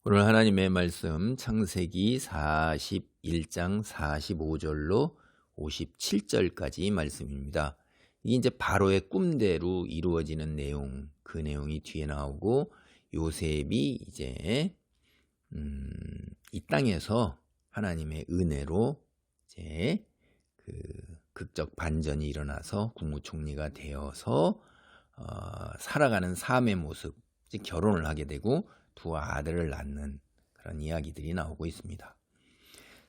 오늘 하나님의 말씀 창세기 41장 45절로 57절까지 말씀입니다. 이게 이제 바로의 꿈대로 이루어지는 내용, 그 내용이 뒤에 나오고 요셉이 이제 이 땅에서 하나님의 은혜로 이제 그 극적 반전이 일어나서 국무총리가 되어서 살아가는 삶의 모습, 이제 결혼을 하게 되고 두 아들을 낳는 그런 이야기들이 나오고 있습니다.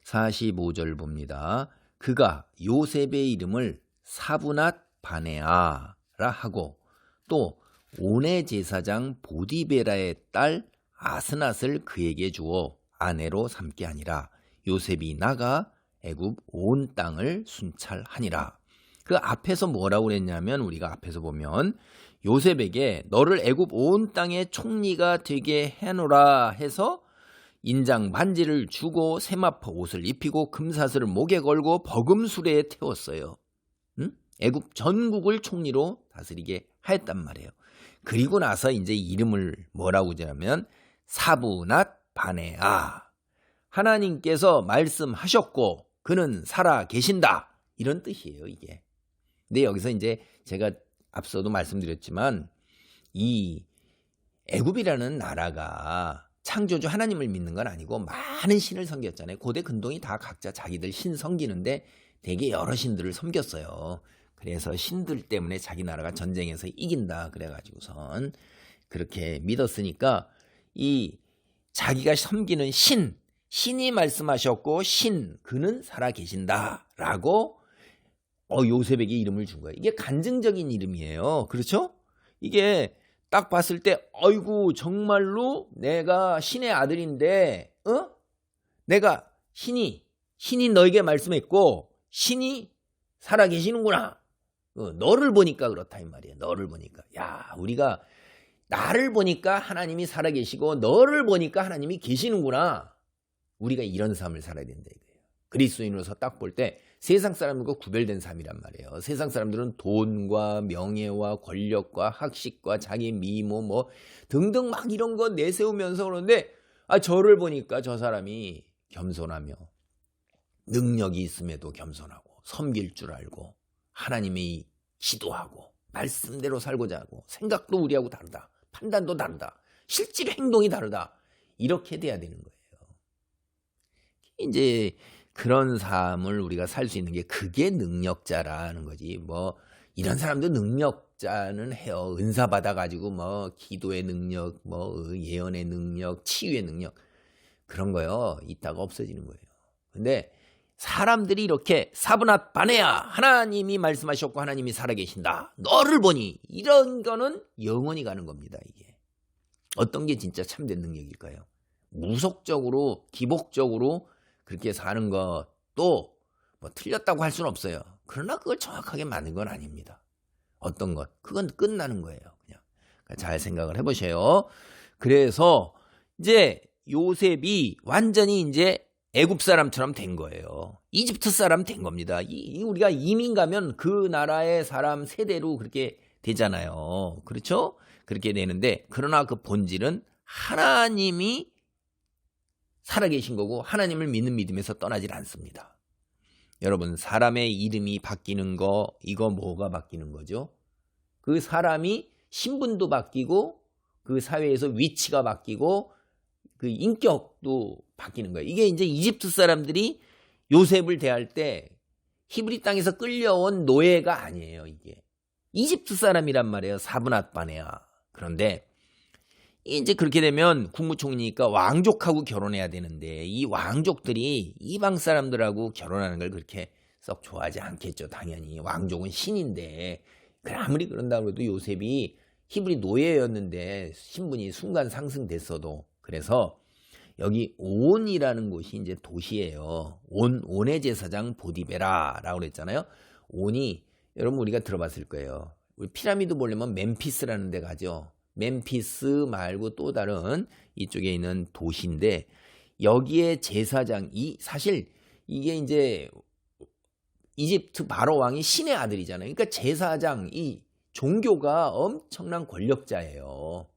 45절 봅니다. 그가 요셉의 이름을 사브낫 바네아라 하고 또 온의 제사장 보디베라의 딸 아스낫을 그에게 주어 아내로 삼게 하니라. 요셉이 나가 애굽 온 땅을 순찰하니라. 그 앞에서 뭐라고 그랬냐면 우리가 앞에서 보면 요셉에게 너를 애굽 온 땅의 총리가 되게 해노라 해서 인장 반지를 주고 세마포 옷을 입히고 금사슬을 목에 걸고 버금수레에 태웠어요. 애굽 전국을 총리로 다스리게 하였단 말이에요. 그리고 나서 이제 이름을 뭐라고 하냐면 사브낫 바네아. 하나님께서 말씀하셨고 그는 살아 계신다. 이런 뜻이에요, 이게. 근데 여기서 이제 제가 앞서도 말씀드렸지만 이 애굽이라는 나라가 창조주 하나님을 믿는 건 아니고 많은 신을 섬겼잖아요. 고대 근동이 다 각자 자기들 신 섬기는데 되게 여러 신들을 섬겼어요. 그래서 신들 때문에 자기 나라가 전쟁에서 이긴다 그래가지고선 그렇게 믿었으니까 이 자기가 섬기는 신이 말씀하셨고 그는 살아계신다라고 요셉에게 이름을 준 거예요. 이게 간증적인 이름이에요. 그렇죠? 이게 딱 봤을 때 아이고 정말로 내가 신의 아들인데 내가 신이 너에게 말씀했고 신이 살아계시는구나. 너를 보니까 그렇다 이 말이에요. 너를 보니까. 야, 우리가 나를 보니까 하나님이 살아계시고 너를 보니까 하나님이 계시는구나. 우리가 이런 삶을 살아야 된다 이거예요. 그리스도인으로서 딱 볼 때 세상 사람들과 구별된 삶이란 말이에요. 세상 사람들은 돈과 명예와 권력과 학식과 자기 미모 뭐 등등 막 이런 거 내세우면서 그러는데 저를 보니까 저 사람이 겸손하며 능력이 있음에도 겸손하고 섬길 줄 알고 하나님이 기도하고 말씀대로 살고자 하고 생각도 우리하고 다르다. 판단도 다르다. 실질 행동이 다르다. 이렇게 돼야 되는 거예요. 이제 그런 삶을 우리가 살 수 있는 게 그게 능력자라는 거지. 뭐 이런 사람도 능력자는 해요. 은사 받아가지고 뭐 기도의 능력, 뭐 예언의 능력, 치유의 능력 그런 거요. 있다가 없어지는 거예요. 근데 사람들이 이렇게 사브낫 바네아 하나님이 말씀하셨고 하나님이 살아계신다. 너를 보니 이런 거는 영원히 가는 겁니다. 이게 어떤 게 진짜 참된 능력일까요? 무속적으로 기복적으로 그렇게 사는 것도 뭐 틀렸다고 할 수는 없어요. 그러나 그걸 정확하게 맞는 건 아닙니다. 어떤 것 그건 끝나는 거예요. 그냥 잘 생각을 해보세요. 그래서 이제 요셉이 완전히 이제 애굽 사람처럼 된 거예요. 이집트 사람 된 겁니다. 우리가 이민 가면 그 나라의 사람 세대로 그렇게 되잖아요. 그렇죠? 그렇게 되는데 그러나 그 본질은 하나님이 살아계신 거고 하나님을 믿는 믿음에서 떠나질 않습니다. 여러분 사람의 이름이 바뀌는 거 이거 뭐가 바뀌는 거죠? 그 사람이 신분도 바뀌고 그 사회에서 위치가 바뀌고 그 인격도 바뀌는 거예요. 이게 이제 이집트 사람들이 요셉을 대할 때 히브리 땅에서 끌려온 노예가 아니에요. 이게 이집트 사람이란 말이에요. 사브낫 바네아. 그런데 이제 그렇게 되면 국무총리니까 왕족하고 결혼해야 되는데 이 왕족들이 이방 사람들하고 결혼하는 걸 그렇게 썩 좋아하지 않겠죠. 당연히 왕족은 신인데 아무리 그런다고 해도 요셉이 히브리 노예였는데 신분이 순간 상승됐어도 그래서 여기 온이라는 곳이 이제 도시예요. 온의 제사장 보디베라라고 그랬잖아요. 온이 여러분 우리가 들어봤을 거예요. 우리 피라미드 보려면 멤피스라는 데 가죠. 멤피스 말고 또 다른 이쪽에 있는 도시인데 여기에 제사장이 사실 이게 이제 이집트 바로 왕이 신의 아들이잖아요. 그러니까 제사장 이 종교가 엄청난 권력자예요.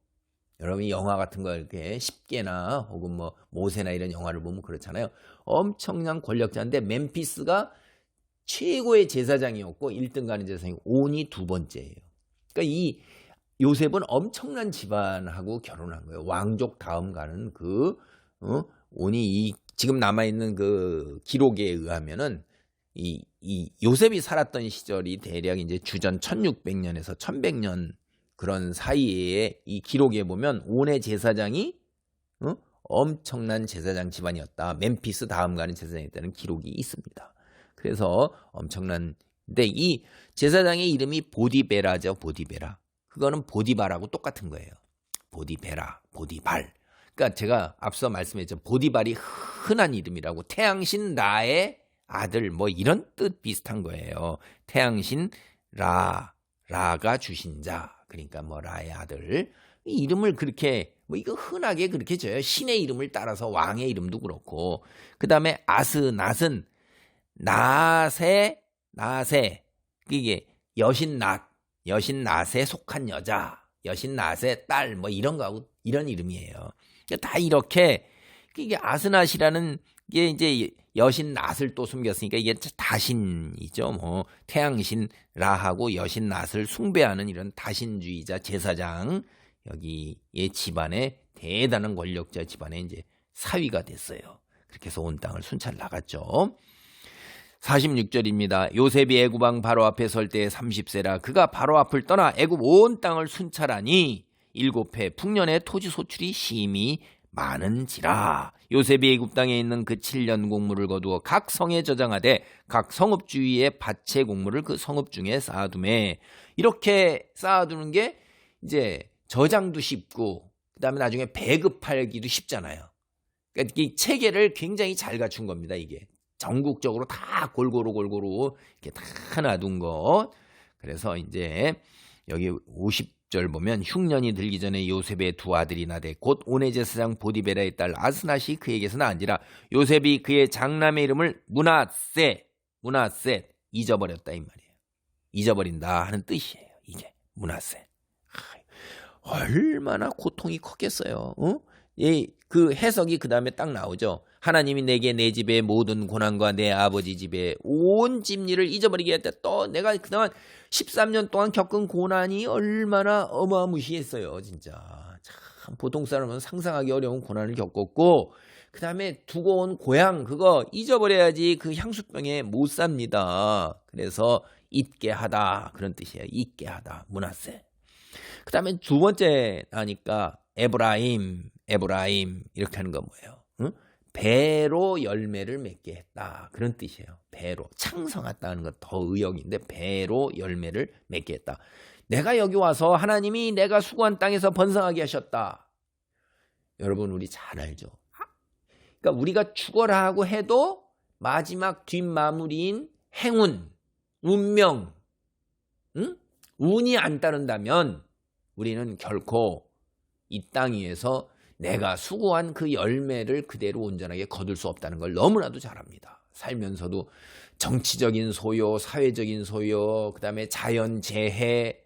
여러분이 영화 같은 거 이렇게 10개나 혹은 뭐 모세나 이런 영화를 보면 그렇잖아요. 엄청난 권력자인데 멤피스가 최고의 제사장이었고 1등 가는 제사장이 온이 두 번째예요. 그러니까 이 요셉은 엄청난 집안하고 결혼한 거예요. 왕족 다음 가는 온이 이 지금 남아있는 그 기록에 의하면은 이 요셉이 살았던 시절이 대략 이제 주전 1600년에서 1100년 그런 사이에 이 기록에 보면 온의 제사장이 엄청난 제사장 집안이었다. 멤피스 다음 가는 제사장이었다는 기록이 있습니다. 그래서 엄청난데 이 제사장의 이름이 보디베라죠. 보디베라. 그거는 보디발하고 똑같은 거예요. 보디베라, 보디발. 그러니까 제가 앞서 말씀했죠. 보디발이 흔한 이름이라고. 태양신 라의 아들 뭐 이런 뜻 비슷한 거예요. 태양신 라가 주신 자. 그러니까 뭐 라의 아들. 이 이름을 그렇게 뭐 이거 흔하게 그렇게 줘요. 신의 이름을 따라서 왕의 이름도 그렇고. 그다음에 낫은 낫에 이게 여신 낫에 속한 여자, 여신 낫의 딸 뭐 이런 거하고 이런 이름이에요. 그러니까 다 이렇게 이게 아스낫이라는 게 이제 여신 낫을 또 숨겼으니까 이게 다신이죠. 뭐 태양신 라하고 여신 낫을 숭배하는 이런 다신주의자 제사장 여기의 집안에 대단한 권력자 집안에 이제 사위가 됐어요. 그렇게 해서 온 땅을 순찰 나갔죠. 46절입니다. 요셉이 애굽 왕 바로 앞에 설 때 30세라 그가 바로 앞을 떠나 애굽 온 땅을 순찰하니 7해 풍년의 토지 소출이 심히 많은지라. 요셉이 애굽 땅에 있는 그 7년 곡물을 거두어 각 성에 저장하되 각 성읍 주위에 밭의 곡물을 그 성읍 중에 쌓아두매. 이렇게 쌓아두는 게 이제 저장도 쉽고 그다음에 나중에 배급하기도 쉽잖아요. 그러니까 이 체계를 굉장히 잘 갖춘 겁니다. 이게 전국적으로 다 골고루 이렇게 다 놔둔 것. 그래서 이제 여기 50절 보면 흉년이 들기 전에 요셉의 두 아들이 나되 곧 온의 제사장 보디베라의 딸 아스낫이 그에게서 낳은지라. 요셉이 그의 장남의 이름을 므낫셋 잊어버렸다 이 말이에요. 잊어버린다 하는 뜻이에요. 이게 므낫셋. 얼마나 고통이 컸겠어요. 그 해석이 그 다음에 딱 나오죠. 하나님이 내게 내 집의 모든 고난과 내 아버지 집의 온 집일을 잊어버리게 했다. 또 내가 그동안 13년 동안 겪은 고난이 얼마나 어마무시했어요. 진짜 참 보통 사람은 상상하기 어려운 고난을 겪었고 그 다음에 두고 온 고향 그거 잊어버려야지 그 향수병에 못 삽니다. 그래서 잊게 하다 그런 뜻이에요. 잊게 하다. 므낫셋. 그 다음에 두 번째 나니까 에브라임 이렇게 하는 거 뭐예요? 응? 배로 열매를 맺게 했다. 그런 뜻이에요. 배로. 창성했다는 건 더 의역인데 배로 열매를 맺게 했다. 내가 여기 와서 하나님이 내가 수고한 땅에서 번성하게 하셨다. 여러분 우리 잘 알죠? 그러니까 우리가 죽어라 하고 해도 마지막 뒷마무리인 행운, 운명, 운이 안 따른다면 우리는 결코 이 땅 위에서 내가 수고한 그 열매를 그대로 온전하게 거둘 수 없다는 걸 너무나도 잘 압니다. 살면서도 정치적인 소요, 사회적인 소요, 그 다음에 자연재해,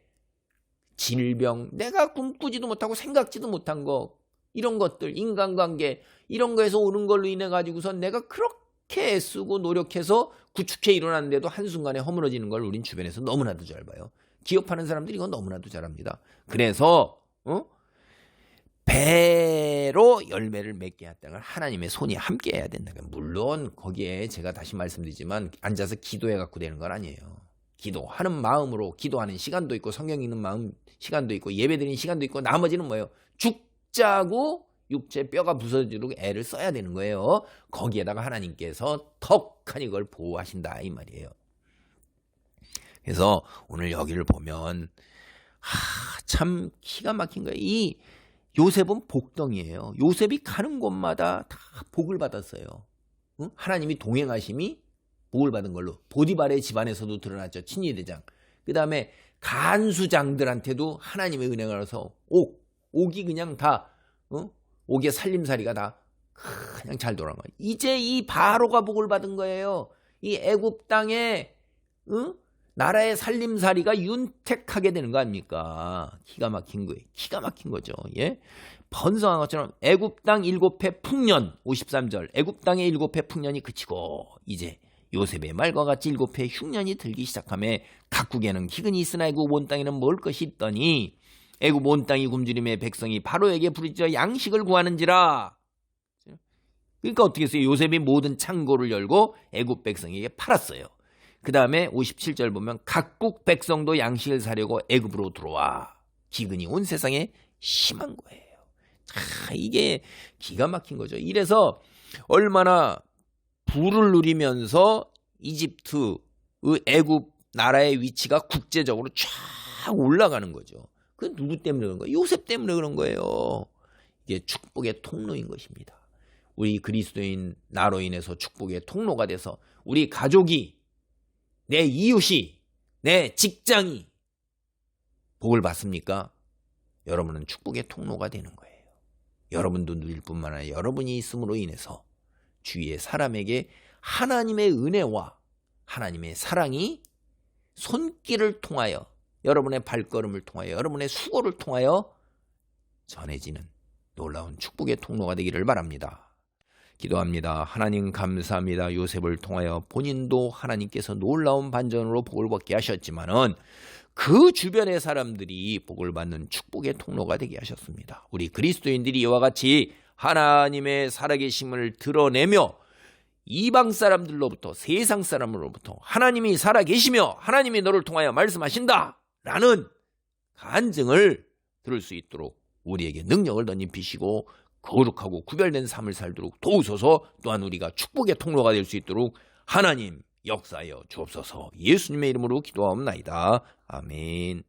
질병, 내가 꿈꾸지도 못하고 생각지도 못한 거, 이런 것들, 인간관계, 이런 거에서 오는 걸로 인해 가지고선 내가 그렇게 애쓰고 노력해서 구축해 일어났는데도 한순간에 허물어지는 걸 우린 주변에서 너무나도 잘 봐요. 기업하는 사람들이 이건 너무나도 잘 압니다. 그래서 배로 열매를 맺게 했다는 걸 하나님의 손이 함께 해야 된다. 물론 거기에 제가 다시 말씀드리지만 앉아서 기도해 갖고 되는 건 아니에요. 기도하는 마음으로 기도하는 시간도 있고 성경 읽는 마음 시간도 있고 예배드리는 시간도 있고 나머지는 뭐예요? 죽자고 육체 뼈가 부서지도록 애를 써야 되는 거예요. 거기에다가 하나님께서 턱하니 그걸 보호하신다 이 말이에요. 그래서 오늘 여기를 보면 참 기가 막힌 거예요. 이 요셉은 복덩이에요. 요셉이 가는 곳마다 다 복을 받았어요. 하나님이 동행하심이 복을 받은 걸로. 보디발의 집안에서도 드러났죠. 친위대장. 그 다음에 간수장들한테도 하나님의 은혜가 나서 옥이 그냥 다 옥의 살림살이가 다 그냥 잘 돌아간 거예요. 이제 이 바로가 복을 받은 거예요. 이 애굽 땅에 나라의 살림살이가 윤택하게 되는 거 아닙니까? 기가 막힌 거예요. 기가 막힌 거죠. 예? 번성한 것처럼 애굽 땅 7해 풍년 53절 애굽 땅의 7해 풍년이 그치고 이제 요셉의 말과 같이 7해 흉년이 들기 시작하며 각국에는 기근이 있으나 애굽 온 땅에는 먹을 것이 있더니 애굽 온 땅이 굶주림에 백성이 바로에게 부르짖어 양식을 구하는지라. 그러니까 어떻게 했어요? 요셉이 모든 창고를 열고 애굽 백성에게 팔았어요. 그 다음에 57절 보면 각국 백성도 양식을 사려고 애굽으로 들어와. 기근이 온 세상에 심한 거예요. 자, 이게 기가 막힌 거죠. 이래서 얼마나 부를 누리면서 이집트의 애굽 나라의 위치가 국제적으로 쫙 올라가는 거죠. 그 누구 때문에 그런 거예요? 요셉 때문에 그런 거예요. 이게 축복의 통로인 것입니다. 우리 그리스도인 나로 인해서 축복의 통로가 돼서 우리 가족이, 내 이웃이, 내 직장이 복을 받습니까? 여러분은 축복의 통로가 되는 거예요. 여러분도 누릴 뿐만 아니라 여러분이 있음으로 인해서 주위의 사람에게 하나님의 은혜와 하나님의 사랑이 손길을 통하여, 여러분의 발걸음을 통하여, 여러분의 수고를 통하여 전해지는 놀라운 축복의 통로가 되기를 바랍니다. 기도합니다. 하나님 감사합니다. 요셉을 통하여 본인도 하나님께서 놀라운 반전으로 복을 받게 하셨지만은 그 주변의 사람들이 복을 받는 축복의 통로가 되게 하셨습니다. 우리 그리스도인들이 이와 같이 하나님의 살아계심을 드러내며 이방 사람들로부터, 세상 사람으로부터 하나님이 살아계시며 하나님이 너를 통하여 말씀하신다 라는 간증을 들을 수 있도록 우리에게 능력을 던지시고 거룩하고 구별된 삶을 살도록 도우소서. 또한 우리가 축복의 통로가 될 수 있도록 하나님 역사하여 주옵소서. 예수님의 이름으로 기도하옵나이다. 아멘.